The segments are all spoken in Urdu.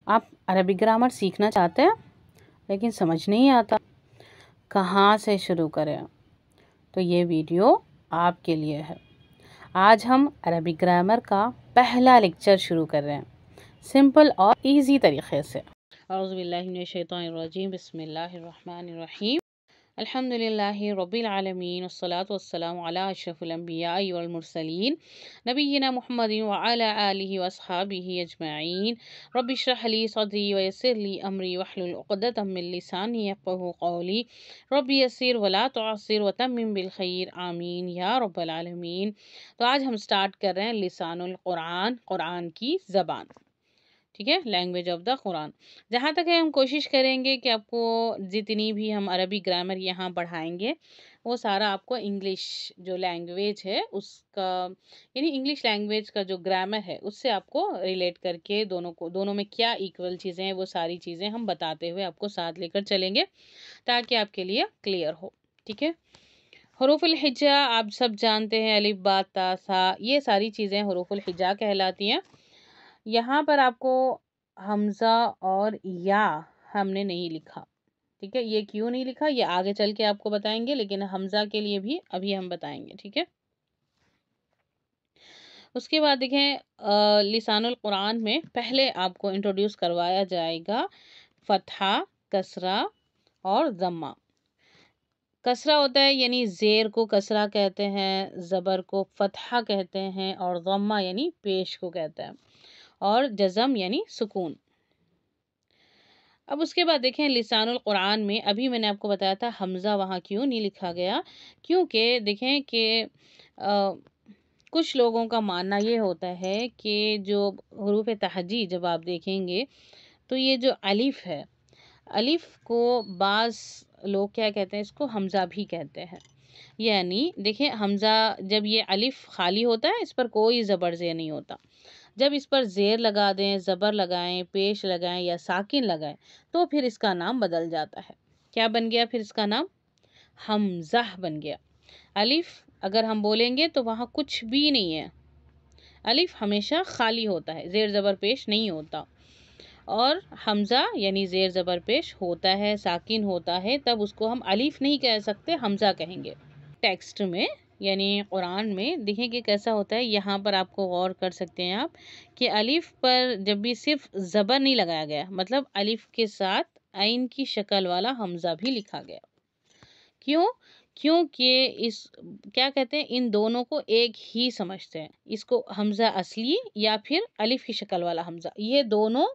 آپ عربی گرامر سیکھنا چاہتے ہیں لیکن سمجھ نہیں آتا کہاں سے شروع کریں، تو یہ ویڈیو آپ کے لیے ہے۔ آج ہم عربی گرامر کا پہلا لیکچر شروع کر رہے ہیں سمپل اور ایزی طریقے سے۔ اعوذ باللہ من الشیطان الرجیم، بسم اللہ الرحمن الرحیم۔ الحمد للہ رب العالمین، والصلاة والسلام علی اشرف الانبیاء والمرسلین، نبینا محمد وعلی آلہ واصحابہ اجمعین۔ رب اشرح لی صدری ویسر لی امری واحلل عقدۃ من لسانی یفقہوا قولی۔ رب یسر ولا تعسر وتمم بالخیر، آمین یا رب العالمین۔ تو آج ہم سٹارٹ کر رہے ہیں لسان القرآن، قرآن کی زبان، ٹھیک ہے، لینگویج آف دا قرآن۔ جہاں تک ہے ہم کوشش کریں گے کہ آپ کو جتنی بھی ہم عربی گرامر یہاں پڑھائیں گے وہ سارا آپ کو انگلش جو لینگویج ہے اس کا، یعنی انگلش لینگویج کا جو گرامر ہے اس سے آپ کو ریلیٹ کر کے دونوں میں کیا ایکول چیزیں ہیں وہ ساری چیزیں ہم بتاتے ہوئے آپ کو ساتھ لے کر چلیں گے تاکہ آپ کے لیے کلیئر ہو، ٹھیک ہے۔ حروف الہجا آپ سب جانتے ہیں، الف با تا سا، یہ ساری چیزیں حروف الہجا کہلاتی ہیں۔ یہاں پر آپ کو حمزہ اور یا ہم نے نہیں لکھا، ٹھیک ہے، یہ کیوں نہیں لکھا یہ آگے چل کے آپ کو بتائیں گے، لیکن حمزہ کے لیے بھی ابھی ہم بتائیں گے، ٹھیک ہے۔ اس کے بعد دیکھیں لسان القرآن میں پہلے آپ کو انٹروڈیوس کروایا جائے گا فتحہ، کسرہ اور ضمہ۔ کسرہ ہوتا ہے یعنی زیر کو کسرہ کہتے ہیں، زبر کو فتحہ کہتے ہیں، اور ضمہ یعنی پیش کو کہتے ہیں، اور جزم یعنی سکون۔ اب اس کے بعد دیکھیں لسان القرآن میں ابھی میں نے آپ کو بتایا تھا حمزہ وہاں کیوں نہیں لکھا گیا، کیونکہ دیکھیں کہ کچھ لوگوں کا ماننا یہ ہوتا ہے کہ جو حروف تہجی جب آپ دیکھیں گے تو یہ جو الف ہے، الف کو بعض لوگ کیا کہتے ہیں، اس کو حمزہ بھی کہتے ہیں۔ یعنی دیکھیں حمزہ جب یہ الف خالی ہوتا ہے اس پر کوئی زبر زیر نہیں ہوتا، جب اس پر زیر لگا دیں، زبر لگائیں، پیش لگائیں یا ساکن لگائیں تو پھر اس کا نام بدل جاتا ہے۔ کیا بن گیا پھر اس کا نام؟ حمزہ بن گیا۔ الف اگر ہم بولیں گے تو وہاں کچھ بھی نہیں ہے، الف ہمیشہ خالی ہوتا ہے، زیر زبر پیش نہیں ہوتا، اور حمزہ یعنی زیر زبر پیش ہوتا ہے، ساکن ہوتا ہے، تب اس کو ہم الف نہیں کہہ سکتے، حمزہ کہیں گے۔ ٹیکسٹ میں یعنی قرآن میں دیکھیں کہ کیسا ہوتا ہے، یہاں پر آپ کو غور کر سکتے ہیں آپ کہ الف پر جب بھی صرف زبر نہیں لگایا گیا، مطلب الف کے ساتھ عین کی شکل والا حمزہ بھی لکھا گیا۔ کیوں؟ کیونکہ کیا کہتے ہیں، ان دونوں کو ایک ہی سمجھتے ہیں، اس کو حمزہ اصلی یا پھر الف کی شکل والا حمزہ، یہ دونوں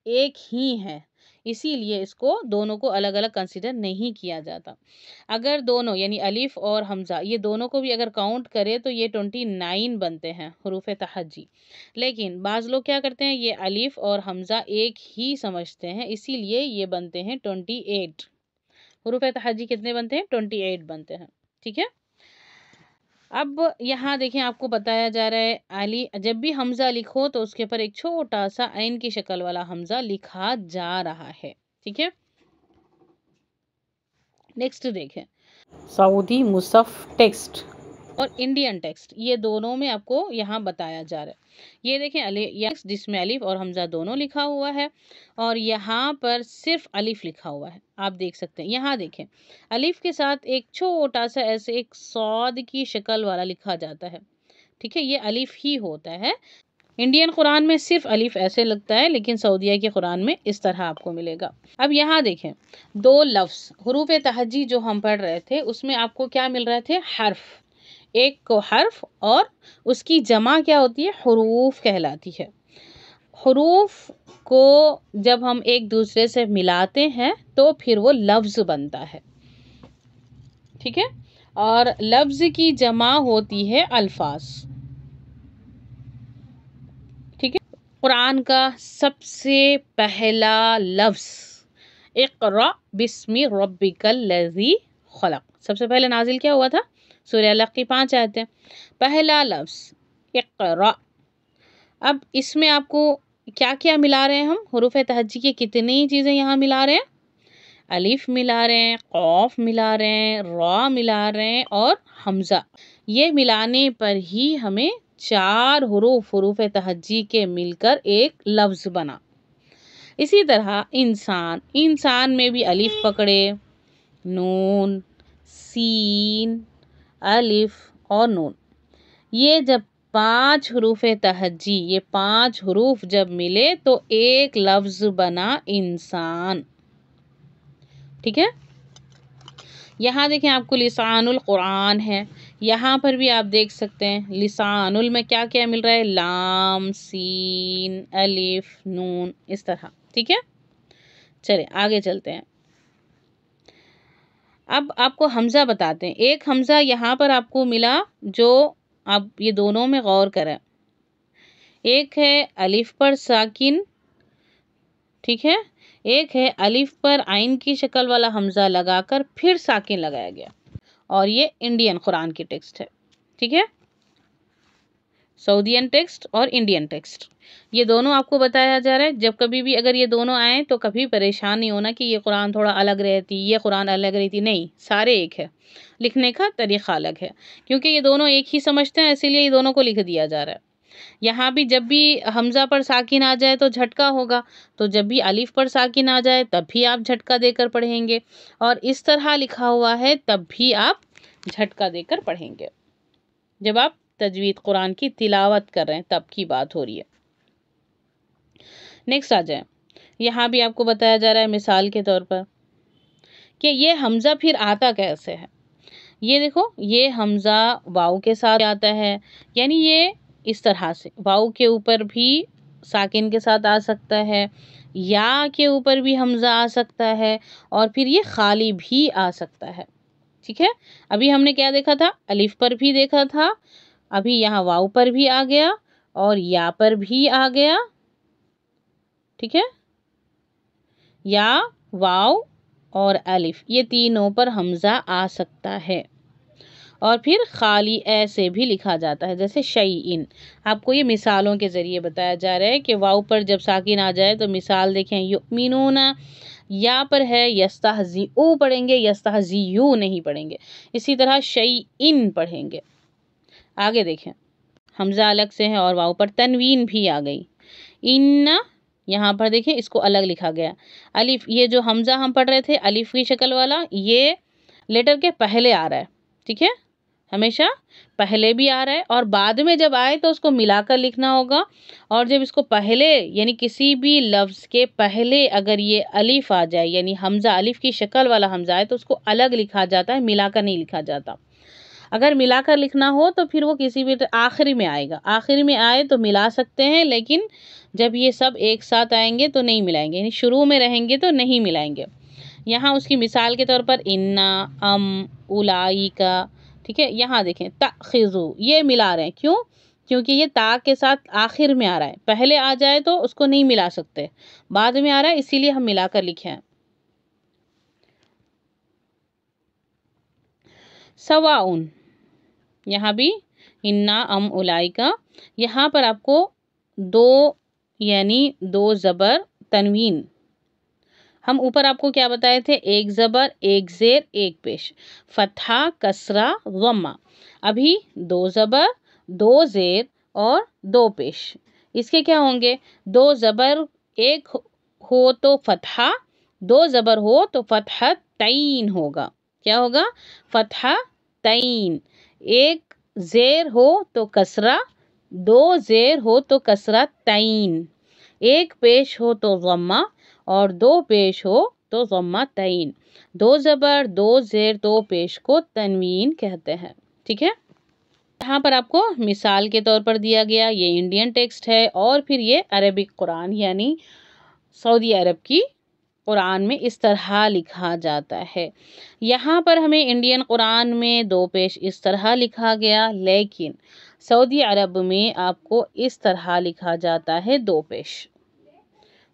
ایک ہی ہیں، اسی لیے اس کو دونوں کو الگ الگ کنسیڈر نہیں کیا جاتا۔ اگر دونوں یعنی الف اور حمزہ یہ دونوں کو بھی اگر کاؤنٹ کرے تو یہ 29 بنتے ہیں حروف تہجی، لیکن بعض لوگ کیا کرتے ہیں، یہ الف اور حمزہ ایک ہی سمجھتے ہیں، اسی لیے یہ بنتے ہیں 28۔ حروف تہجی کتنے بنتے ہیں؟ 28 بنتے ہیں، ٹھیک ہے۔ اب یہاں دیکھیں آپ کو بتایا جا رہا ہے علی جب بھی حمزہ لکھو تو اس کے اوپر ایک چھوٹا سا عین کی شکل والا حمزہ لکھا جا رہا ہے، ٹھیک ہے۔ نیکسٹ دیکھیں سعودی مصحف ٹیکسٹ اور انڈین ٹیکسٹ، یہ دونوں میں آپ کو یہاں بتایا جا رہا ہے۔ یہ دیکھیں جس میں الف اور حمزہ دونوں لکھا ہوا ہے، اور یہاں پر صرف الف لکھا ہوا ہے، آپ دیکھ سکتے ہیں۔ یہاں دیکھیں الف کے ساتھ ایک چھوٹا سا ایسے ایک صاد کی شکل والا لکھا جاتا ہے، ٹھیک ہے، یہ الف ہی ہوتا ہے۔ انڈین قرآن میں صرف الف ایسے لگتا ہے، لیکن سعودیہ کے قرآن میں اس طرح آپ کو ملے گا۔ اب یہاں دیکھیں دو لفظ حروف تہجی جو ہم پڑھ رہے تھے اس میں آپ کو کیا مل رہے تھے؟ حرف، ایک کو حرف اور اس کی جمع کیا ہوتی ہے؟ حروف کہلاتی ہے۔ حروف کو جب ہم ایک دوسرے سے ملاتے ہیں تو پھر وہ لفظ بنتا ہے، ٹھیک ہے، اور لفظ کی جمع ہوتی ہے الفاظ، ٹھیک ہے۔ قرآن کا سب سے پہلا لفظ اقرأ بسم ربک الذی خلق، سب سے پہلے نازل کیا ہوا تھا؟ سورہ علق کی 5 آیتیں، پہلا لفظ اقرأ۔ اب اس میں آپ کو کیا کیا ملا رہے ہیں ہم؟ حروف تہجی کی کتنی چیزیں یہاں ملا رہے ہیں؟ الف ملا رہے ہیں، قاف ملا رہے ہیں، را ملا رہے ہیں، اور حمزہ۔ یہ ملانے پر ہی ہمیں 4 حروف تہجی کے مل کر ایک لفظ بنا۔ اسی طرح انسان، انسان میں بھی الف پکڑے، نون، سین، الف اور نون، یہ جب 5 حروف تہجی، یہ 5 حروف جب ملے تو ایک لفظ بنا انسان. ٹھیک ہے. یہاں دیکھیں آپ کو لسان القرآن ہے، یہاں پر بھی آپ دیکھ سکتے ہیں لسان میں کیا کیا مل رہا ہے، لام، سین، الف، نون، اس طرح. ٹھیک ہے. چلیں آگے چلتے ہیں. اب آپ کو حمزہ بتاتے ہیں. ایک حمزہ یہاں پر آپ کو ملا جو آپ یہ دونوں میں غور کریں. ایک ہے الف پر ساکن، ٹھیک ہے، ایک ہے الف پر عین کی شکل والا حمزہ لگا کر پھر ساکن لگایا گیا، اور یہ انڈین قرآن کی ٹیکسٹ ہے. ٹھیک ہے. سعودین ٹیکسٹ اور انڈین ٹیکسٹ، یہ دونوں آپ کو بتایا جا رہا ہے. جب کبھی بھی اگر یہ دونوں آئیں تو کبھی پریشان نہیں ہونا کہ یہ قرآن تھوڑا الگ رہتی، یہ قرآن الگ رہتی، نہیں، سارے ایک ہے. لکھنے کا طریقہ الگ ہے کیونکہ یہ دونوں ایک ہی سمجھتے ہیں، اسی لیے یہ دونوں کو لکھ دیا جا رہا ہے. یہاں بھی جب بھی حمزہ پر ساکن آ جائے تو جھٹکا ہوگا، تو جب بھی الف پر ساکن آ جائے تب بھی آپ جھٹکا دے کر پڑھیں گے، اور اس طرح لکھا ہوا ہے تب بھی آپ جھٹکا دے کر پڑھیں گے. جب آپ تجوید قرآن کی تلاوت کر رہے ہیں تب کی بات ہو رہی ہے. نیکسٹ آ جائیں. یہاں بھی آپ کو بتایا جا رہا ہے مثال کے طور پر کہ یہ حمزہ پھر آتا کیسے ہے. یہ دیکھو، یہ حمزہ واؤ کے ساتھ آتا ہے، یعنی یہ اس طرح سے واؤ کے اوپر بھی ساکن کے ساتھ آ سکتا ہے، یا کے اوپر بھی حمزہ آ سکتا ہے، اور پھر یہ خالی بھی آ سکتا ہے. ٹھیک ہے. ابھی ہم نے کیا دیکھا تھا، الف پر بھی دیکھا تھا، ابھی یہاں واؤ پر بھی آ گیا اور یا پر بھی آ گیا. ٹھیک ہے. یا، واؤ اور الف، یہ تینوں پر حمزہ آ سکتا ہے. اور پھر خالی ایسے بھی لکھا جاتا ہے جیسے شیئن. آپ کو یہ مثالوں کے ذریعے بتایا جا رہا ہے کہ واؤ پر جب ساکن آ جائے تو مثال دیکھیں، یؤمنون، یا پر ہے یستہزئو پڑھیں گے، یستہزئو نہیں پڑھیں گے. اسی طرح شیئن پڑھیں گے. آگے دیکھیں، حمزہ الگ سے ہے اور واؤ پر تنوین بھی آ گئی. ان، یہاں پر دیکھیں اس کو الگ لکھا گیا. الف، یہ جو حمزہ ہم پڑھ رہے تھے الف کی شکل والا، یہ لیٹر کے پہلے آ رہا ہے. ٹھیک ہے. ہمیشہ پہلے بھی آ رہا ہے، اور بعد میں جب آئے تو اس کو ملا کر لکھنا ہوگا. اور جب اس کو پہلے، یعنی کسی بھی لفظ کے پہلے اگر یہ الف آ جائے، یعنی حمزہ الف کی شکل والا حمزہ آئے، تو اس کو الگ لکھا جاتا ہے، ملا کر نہیں لکھا جاتا. اگر ملا کر لکھنا ہو تو پھر وہ کسی بھی آخری میں آئے گا. آخری میں آئے تو ملا سکتے ہیں، لیکن جب یہ سب ایک ساتھ آئیں گے تو نہیں ملائیں گے، یعنی شروع میں رہیں گے تو نہیں ملائیں گے. یہاں اس کی مثال کے طور پر انا، ام، اولائکا. ٹھیک ہے. یہاں دیکھیں تأخذو، یہ ملا رہے ہیں. کیوں؟ کیونکہ یہ تا کے ساتھ آخر میں آ رہا ہے. پہلے آ جائے تو اس کو نہیں ملا سکتے، بعد میں آ رہا ہے اسی لیے ہم ملا کر لکھے ہیں. سواؤن، یہاں بھی انا، ام، اولائکا، یہاں پر آپ کو یعنی دو زبر تنوین. ہم اوپر آپ کو کیا بتائے تھے، ایک زبر، ایک زیر، ایک پیش، فتحہ، کسرہ، ضمہ. ابھی دو زبر، دو زیر اور دو پیش. اس کے کیا ہوں گے، دو زبر ایک ہو تو فتحہ، دو زبر ہو تو فتحہ تین ہوگا. کیا ہوگا، فتحہ تین. ایک زیر ہو تو کسرہ، دو زیر ہو تو کسرہ تین. ایک پیش ہو تو ضمہ، اور دو پیش ہو تو ضمہ تین. دو زبر، دو زیر، دو پیش کو تنوین کہتے ہیں. ٹھیک ہے. یہاں پر آپ کو مثال کے طور پر دیا گیا، یہ انڈین ٹیکسٹ ہے، اور پھر یہ عربک قرآن یعنی سعودی عرب کی قرآن میں اس طرح لکھا جاتا ہے. یہاں پر ہمیں انڈین قرآن میں دو پیش اس طرح لکھا گیا، لیکن سعودی عرب میں آپ کو اس طرح لکھا جاتا ہے دو پیش.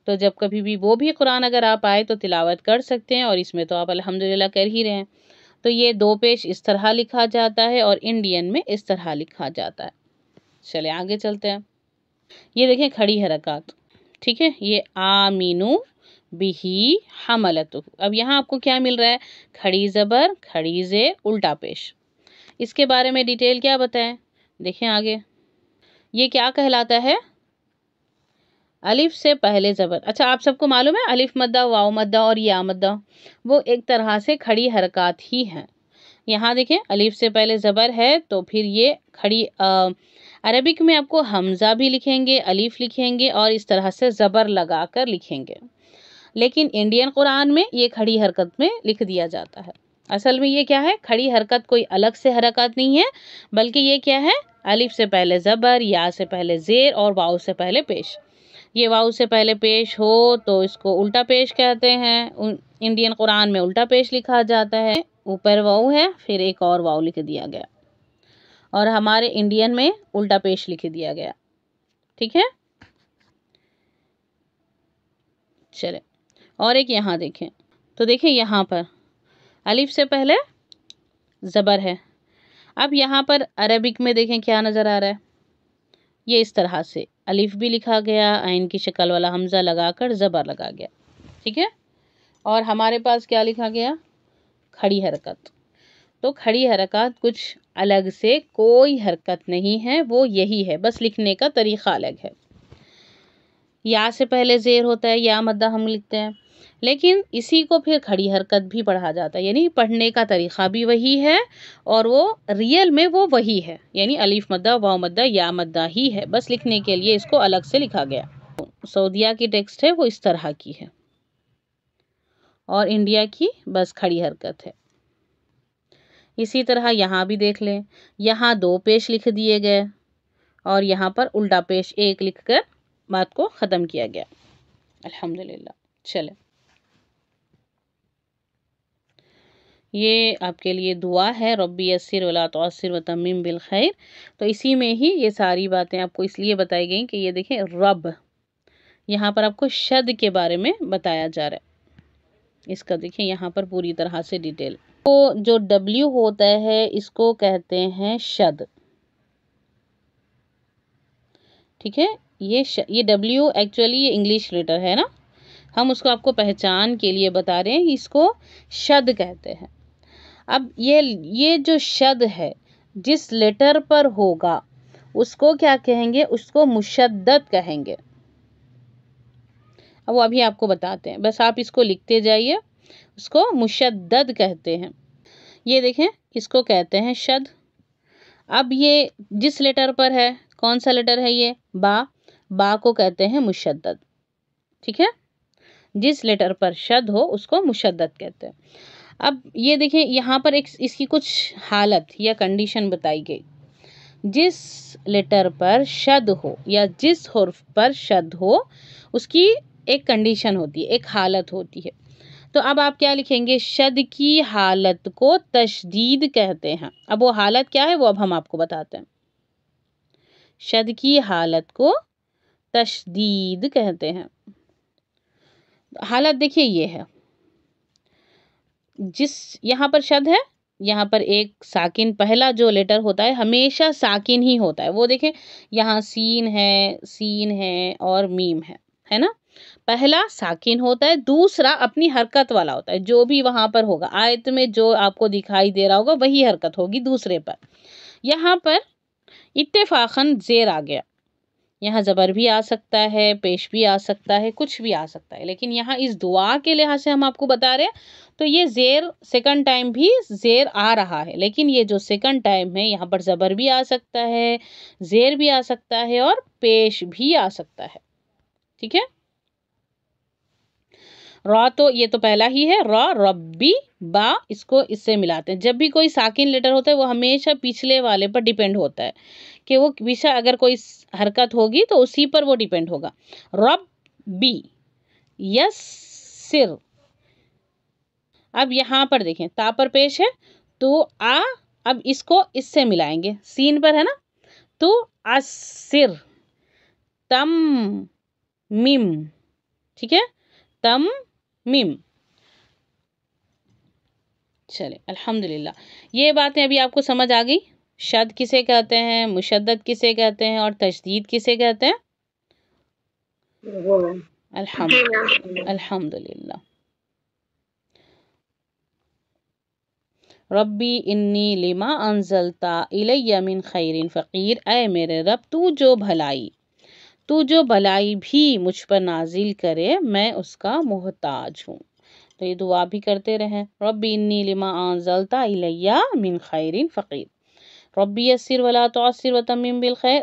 تو جب کبھی بھی وہ بھی قرآن اگر آپ آئے تو تلاوت کر سکتے ہیں، اور اس میں تو آپ الحمدللہ کر ہی رہے ہیں. تو یہ دو پیش اس طرح لکھا جاتا ہے اور انڈین میں اس طرح لکھا جاتا ہے. چلیں آگے چلتے ہیں. یہ دیکھیں کھڑی حرکات. ٹھیک ہے. یہ آمینو بہی حملتہ. اب یہاں آپ کو کیا مل رہا ہے، کھڑی زبر، کھڑی زیر، الٹا پیش. اس کے بارے میں ڈیٹیل کیا بتائیں، دیکھیں آگے. یہ کیا کہلاتا ہے، الف سے پہلے زبر. اچھا آپ سب کو معلوم ہے الف مدہ، واو مدہ اور یا مدہ وہ ایک طرح سے کھڑی حرکات ہی ہیں. یہاں دیکھیں الف سے پہلے زبر ہے تو پھر یہ کھڑی عربک میں آپ کو حمزہ بھی لکھیں گے، الف لکھیں گے اور اس طرح سے زبر لگا کر لکھیں گے. لیکن انڈین قرآن میں یہ کھڑی حرکت میں لکھ دیا جاتا ہے. اصل میں یہ کیا ہے؟ کھڑی حرکت کوئی الگ سے حرکت نہیں ہے، بلکہ یہ کیا ہے؟ الف سے پہلے زبر، یا سے پہلے زیر اور واؤ سے پہلے پیش. یہ واؤ سے پہلے پیش ہو تو اس کو الٹا پیش کہتے ہیں. انڈین قرآن میں الٹا پیش لکھا جاتا ہے. اوپر واؤ ہے پھر ایک اور واؤ لکھ دیا گیا، اور ہمارے انڈین میں الٹا پیش لکھ دیا گیا. ٹھیک ہے، چلے اور ایک یہاں دیکھیں تو دیکھیں یہاں پر الف سے پہلے زبر ہے. اب یہاں پر عربک میں دیکھیں کیا نظر آ رہا ہے. یہ اس طرح سے الف بھی لکھا گیا، عین کی شکل والا حمزہ لگا کر زبر لگا گیا. ٹھیک ہے، اور ہمارے پاس کیا لکھا گیا؟ کھڑی حرکت. تو کھڑی حرکات کچھ الگ سے کوئی حرکت نہیں ہے، وہ یہی ہے، بس لکھنے کا طریقہ الگ ہے. یا سے پہلے زیر ہوتا ہے، یا مدہ ہم لکھتے ہیں، لیکن اسی کو پھر کھڑی حرکت بھی پڑھا جاتا ہے. یعنی پڑھنے کا طریقہ بھی وہی ہے اور وہ ریئل میں وہ وہی ہے. یعنی الف مدہ، واو مدہ، یا مدہ ہی ہے، بس لکھنے کے لیے اس کو الگ سے لکھا گیا. سعودیہ کی ٹیکسٹ ہے وہ اس طرح کی ہے، اور انڈیا کی بس کھڑی حرکت ہے. اسی طرح یہاں بھی دیکھ لیں، یہاں 2 پیش لکھ دیے گئے اور یہاں پر الٹا پیش 1 لکھ کر بات کو ختم کیا گیا. الحمدللہ. چلے یہ آپ کے لیے دعا ہے، ربی یسر ولا تعسر وتمم بالخیر. تو اسی میں ہی یہ ساری باتیں آپ کو اس لیے بتائی گئیں کہ یہ دیکھیں رب، یہاں پر آپ کو شد کے بارے میں بتایا جا رہا ہے. اس کا دیکھیں یہاں پر پوری طرح سے ڈیٹیل. تو جو ڈبلیو ہوتا ہے اس کو کہتے ہیں شد. ٹھیک ہے، یہ ڈبلیو ایکچولی یہ انگلش لیٹر ہے نا، ہم اس کو آپ کو پہچان کے لیے بتا رہے ہیں، اس کو شد کہتے ہیں. اب یہ جو شد ہے جس لیٹر پر ہوگا اس کو کیا کہیں گے؟ اس کو مشدد کہیں گے. اب وہ ابھی آپ کو بتاتے ہیں، بس آپ اس کو لکھتے جائیے. اس کو مشدد کہتے ہیں. یہ دیکھیں اس کو کہتے ہیں شد. اب یہ جس لیٹر پر ہے، کون سا لیٹر ہے؟ یہ با کو کہتے ہیں مشدد. ٹھیک ہے، جس لیٹر پر شد ہو اس کو مشدد کہتے ہیں. اب یہ دیکھیں یہاں پر ایک اس کی کچھ حالت یا کنڈیشن بتائی گئی. جس لیٹر پر شد ہو یا جس حرف پر شد ہو اس کی ایک کنڈیشن ہوتی ہے، ایک حالت ہوتی ہے. تو اب آپ کیا لکھیں گے؟ شد کی حالت کو تشدید کہتے ہیں. اب وہ حالت کیا ہے وہ اب ہم آپ کو بتاتے ہیں. شد کی حالت کو تشدید کہتے ہیں. حالت دیکھیے یہ ہے، جس یہاں پر شد ہے، یہاں پر ایک ساکن پہلا جو لیٹر ہوتا ہے ہمیشہ ساکن ہی ہوتا ہے. وہ دیکھیں یہاں سین ہے اور میم ہے نا. پہلا ساکن ہوتا ہے، دوسرا اپنی حرکت والا ہوتا ہے. جو بھی وہاں پر ہوگا آیت میں جو آپ کو دکھائی دے رہا ہوگا وہی حرکت ہوگی دوسرے پر. یہاں پر اتفاقاً زیر آ گیا، یہاں زبر بھی آ سکتا ہے، پیش بھی آ سکتا ہے، کچھ بھی آ سکتا ہے. لیکن یہاں اس دعا کے لحاظ سے ہم آپ کو بتا رہے ہیں تو یہ زیر سیکنڈ ٹائم بھی زیر آ رہا ہے. لیکن یہ جو سیکنڈ ٹائم ہے یہاں پر زبر بھی آ سکتا ہے، زیر بھی آ سکتا ہے اور پیش بھی آ سکتا ہے. ٹھیک ہے، را تو یہ تو پہلا ہی ہے، را ربی. با اس کو اس سے ملاتے ہیں. جب بھی کوئی ساکن لیٹر ہوتا ہے وہ ہمیشہ پچھلے والے پر ڈیپینڈ ہوتا ہے کہ وہ پیچھے اگر کوئی حرکت ہوگی تو اسی پر وہ ڈیپینڈ ہوگا. رب بی یسر. اب یہاں پر دیکھیں تا پر پیش ہے تو اب اس کو اس سے ملائیں گے، سین پر ہے نا تو اسر تم میم. ٹھیک ہے، تم میم. چلے الحمدللہ. یہ باتیں ابھی آپ کو سمجھ آ گئی. شد کسے کہتے ہیں، مشدد کسے کہتے ہیں اور تشدید کسے کہتے ہیں. الحمدللہ. ربی انی لما انزلتا الی من خیر فقیر. اے میرے رب تو جو بھلائی تو جو بلائی بھی مجھ پر نازل کرے میں اس کا محتاج ہوں۔ تو یہ دعا بھی کرتے رہیں، ربی انی لما انزلت الی من خیر فقیر، ربی یسر ولا تعسر وتمم بالخیر۔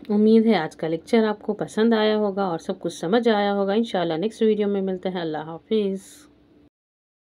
امید ہے آج کا لیکچر آپ کو پسند آیا ہوگا اور سب کچھ سمجھ آیا ہوگا۔ انشاءاللہ نیکسٹ ویڈیو میں ملتے ہیں۔ اللہ حافظ۔